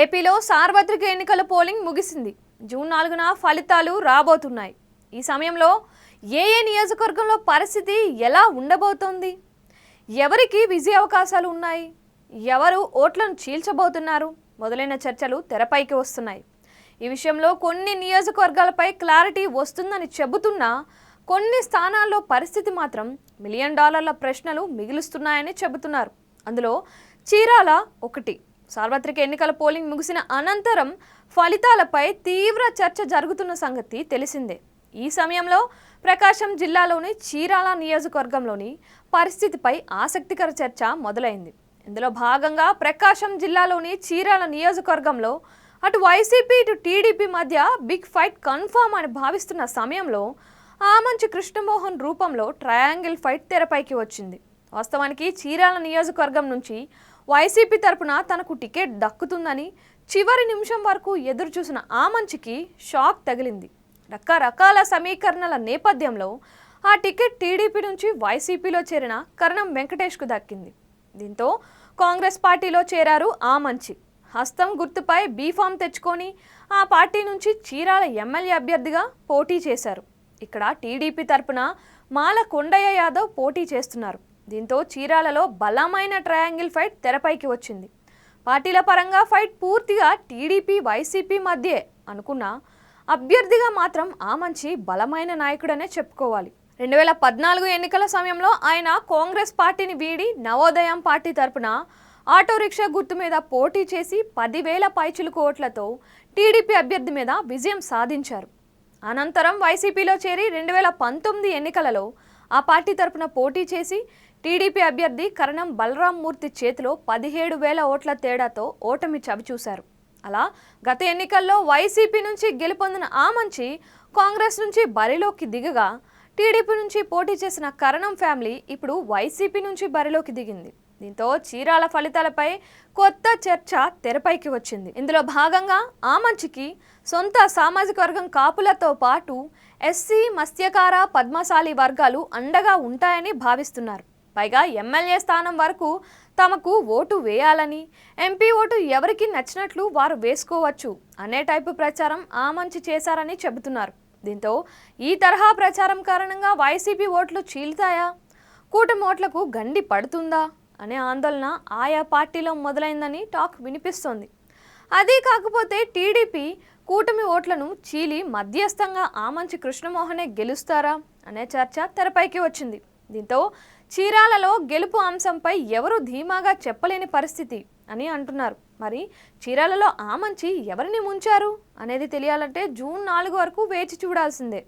ఏపీలో సార్వత్రిక ఎన్నికల పోలింగ్ ముగిసింది. జూన్ 4న ఫలితాలు రాబోతున్నాయి. ఈ సమయంలో ఏ నియోజకవర్గంలో పరిస్థితి ఎలా ఉండబోతోంది, ఎవరికి విజయ అవకాశాలు ఉన్నాయి, ఎవరు ఓట్లను చీల్చబోతున్నారు మొదలైన చర్చలు తెరపైకి వస్తున్నాయి. ఈ విషయంలో కొన్ని నియోజకవర్గాలపై క్లారిటీ వస్తుందని చెబుతున్నా కొన్ని స్థానాల్లో పరిస్థితి మాత్రం $1 మిలియన్ ప్రశ్నలు మిగులుస్తున్నాయని చెబుతున్నారు. అందులో చీరాల ఒకటి. సార్వత్రిక ఎన్నికల పోలింగ్ ముగిసిన అనంతరం ఫలితాలపై తీవ్ర చర్చ జరుగుతున్న సంగతి తెలిసిందే. ఈ సమయంలో ప్రకాశం జిల్లాలోని చీరాల నియోజకవర్గంలోని పరిస్థితిపై ఆసక్తికర చర్చ మొదలైంది. ఇందులో భాగంగా ప్రకాశం జిల్లాలోని చీరాల నియోజకవర్గంలో అటు వైసీపీ ఇటు టీడీపీ మధ్య బిగ్ ఫైట్ కన్ఫర్మ్ అని భావిస్తున్న సమయంలో ఆమంచి కృష్ణమోహన్ రూపంలో ట్రయాంగిల్ ఫైట్ తెరపైకి వచ్చింది. వాస్తవానికి చీరాల నియోజకవర్గం నుంచి వైసీపీ తరపున తనకు టికెట్ దక్కుతుందని చివరి నిమిషం వరకు ఎదురు చూసిన ఆమంచికి షాక్ తగిలింది. రకరకాల సమీకరణల నేపథ్యంలో ఆ టికెట్ టీడీపీ నుంచి వైసీపీలో చేరిన కరణం వెంకటేష్కు దక్కింది. దీంతో కాంగ్రెస్ పార్టీలో చేరారు ఆమంచి. హస్తం గుర్తుపై బీఫామ్ తెచ్చుకొని ఆ పార్టీ నుంచి చీరాల ఎమ్మెల్యే అభ్యర్థిగా పోటీ చేశారు. ఇక్కడ టీడీపీ తరపున మాల కొండయ్య యాదవ్ పోటీ చేస్తున్నారు. దీంతో చీరాలలో బలమైన ట్రయాంగిల్ ఫైట్ తెరపైకి వచ్చింది. పార్టీల పరంగా ఫైట్ పూర్తిగా టీడీపీ వైసీపీ మధ్యే అనుకున్న అభ్యర్థిగా మాత్రం ఆమంచి బలమైన నాయకుడనే చెప్పుకోవాలి. 2014 ఎన్నికల సమయంలో ఆయన కాంగ్రెస్ పార్టీని వీడి నవోదయం పార్టీ తరపున ఆటో రిక్షా గుర్తు మీద పోటీ చేసి 10,000 పైచిలుకు ఓట్లతో టీడీపీ అభ్యర్థి మీద విజయం సాధించారు. అనంతరం వైసీపీలో చేరి 2019 ఎన్నికలలో ఆ పార్టీ తరపున పోటీ చేసి టీడీపీ అభ్యర్థి కరణం బలరాం మూర్తి చేతిలో 17,000 ఓట్ల తేడాతో ఓటమి చవిచూశారు. అలా గత ఎన్నికల్లో వైసీపీ నుంచి గెలుపొందిన ఆమంచి కాంగ్రెస్ నుంచి బరిలోకి దిగగా టీడీపీ నుంచి పోటీ చేసిన కరణం ఫ్యామిలీ ఇప్పుడు వైసీపీ నుంచి బరిలోకి దిగింది. దీంతో చీరాల ఫలితాలపై కొత్త చర్చ తెరపైకి వచ్చింది. ఇందులో భాగంగా ఆమంచికి సొంత సామాజిక వర్గం కాపులతో పాటు ఎస్సీ, మత్స్యకార, పద్మశాలి వర్గాలు అండగా ఉంటాయని భావిస్తున్నారు. పైగా ఎమ్మెల్యే స్థానం వరకు తమకు ఓటు వేయాలని, ఎంపీ ఓటు ఎవరికి నచ్చినట్లు వారు వేసుకోవచ్చు అనే టైపు ప్రచారం ఆమంచి చేశారని చెబుతున్నారు. దీంతో ఈ తరహా ప్రచారం కారణంగా వైసీపీ ఓట్లు చీలుతాయా, కూటమి ఓట్లకు గండి పడుతుందా అనే ఆందోళన ఆయా పార్టీలో మొదలైందని టాక్ వినిపిస్తోంది. అదే కాకపోతే టీడీపీ కూటమి ఓట్లను చీలి మధ్యస్థంగా ఆమంచి కృష్ణమోహనే గెలుస్తారా అనే చర్చ తెరపైకి వచ్చింది. దీంతో చీరాలలో గెలుపు అంశంపై ఎవరు ధీమాగా చెప్పలేని పరిస్థితి అని అంటున్నారు. మరి చీరాలలో ఆమంచి ఎవరిని ముంచారు అనేది తెలియాలంటే జూన్ 4 వరకు వేచి చూడాల్సిందే.